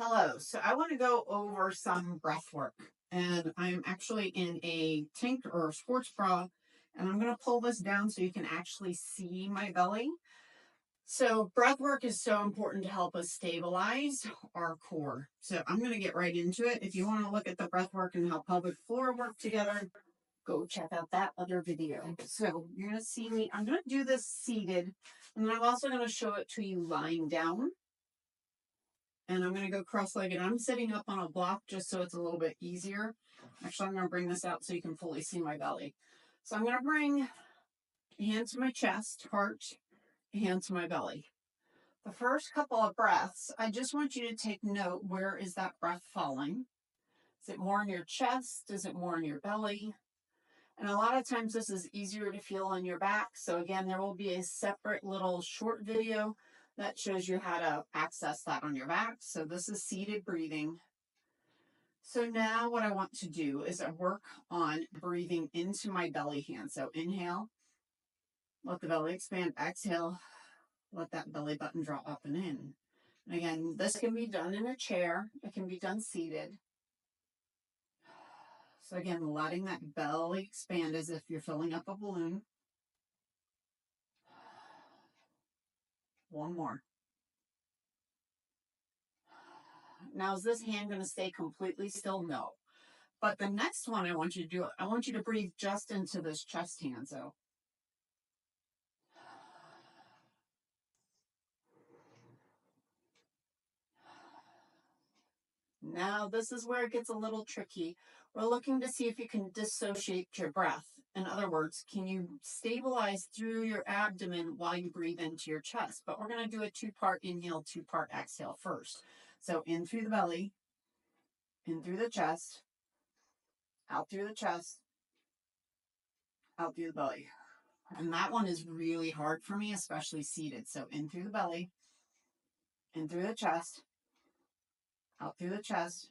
Hello. So I want to go over some breath work. And I'm actually in a tank or a sports bra. And I'm going to pull this down so you can actually see my belly. So breath work is so important to help us stabilize our core. So I'm going to get right into it. If you want to look at the breath work and how pelvic floor work together, go check out that other video. So you're going to see me. I'm going to do this seated. And then I'm also going to show it to you lying down. And I'm going to go cross-legged. I'm sitting up on a block just so it's a little bit easier. Actually, I'm going to bring this out so you can fully see my belly. So I'm going to bring a hand to my chest, heart, a hand to my belly. The first couple of breaths, I just want you to take note, where is that breath falling? Is it more in your chest? Is it more in your belly? And a lot of times this is easier to feel on your back. So again, there will be a separate little short video that shows you how to access that on your back. So this is seated breathing. So now what I want to do is I work on breathing into my belly hand. So inhale, let the belly expand. Exhale, let that belly button draw up and in. And again, this can be done in a chair. It can be done seated. So again, letting that belly expand as if you're filling up a balloon. One more. Now, is this hand going to stay completely still? No. But the next one I want you to do, I want you to breathe just into this chest hand. So now this is where it gets a little tricky. We're looking to see if you can dissociate your breath. In other words, can you stabilize through your abdomen while you breathe into your chest? But we're going to do a two-part inhale, two-part exhale first. So in through the belly, in through the chest, out through the chest, out through the belly. And that one is really hard for me, especially seated. So in through the belly, in through the chest, out through the chest,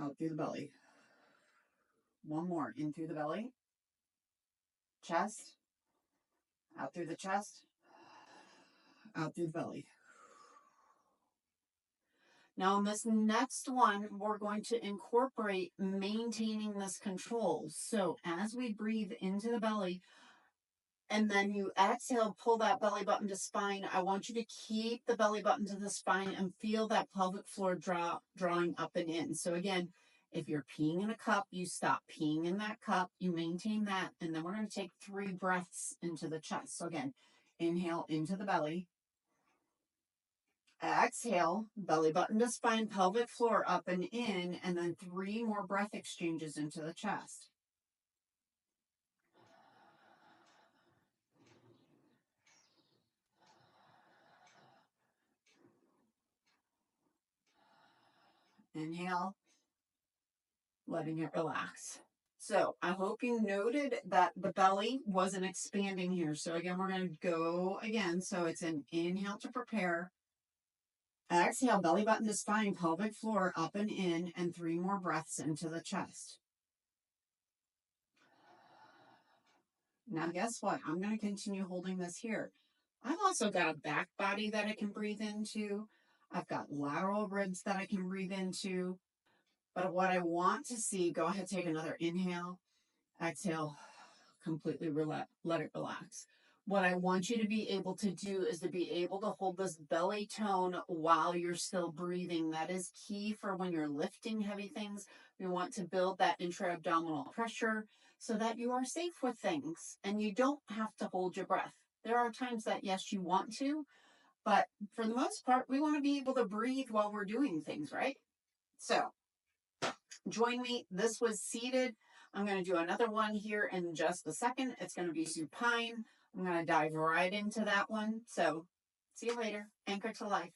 out through the belly. One more, in through the belly, chest, out through the chest, out through the belly. Now in this next one, we're going to incorporate maintaining this control. So as we breathe into the belly, and then you exhale, pull that belly button to spine. I want you to keep the belly button to the spine and feel that pelvic floor drawing up and in. So again, if you're peeing in a cup, you stop peeing in that cup, you maintain that, and then we're going to take 3 breaths into the chest. So again, inhale into the belly. Exhale, belly button to spine, pelvic floor up and in, and then 3 more breath exchanges into the chest. Inhale, letting it relax. So I hope you noted that the belly wasn't expanding here. So again, we're going to go again. So it's an inhale to prepare. Exhale, belly button to spine, pelvic floor up and in, and 3 more breaths into the chest. Now, guess what? I'm going to continue holding this here. I've also got a back body that I can breathe into. I've got lateral ribs that I can breathe into. But what I want to see, go ahead, take another inhale, exhale, completely let it relax. What I want you to be able to do is to be able to hold this belly tone while you're still breathing. That is key for when you're lifting heavy things. We want to build that intra-abdominal pressure so that you are safe with things and you don't have to hold your breath. There are times that, yes, you want to, but for the most part, we want to be able to breathe while we're doing things, right? So join me. This was seated. I'm going to do another one here in just a second. It's going to be supine. I'm going to dive right into that one. So see you later. Anchor to life.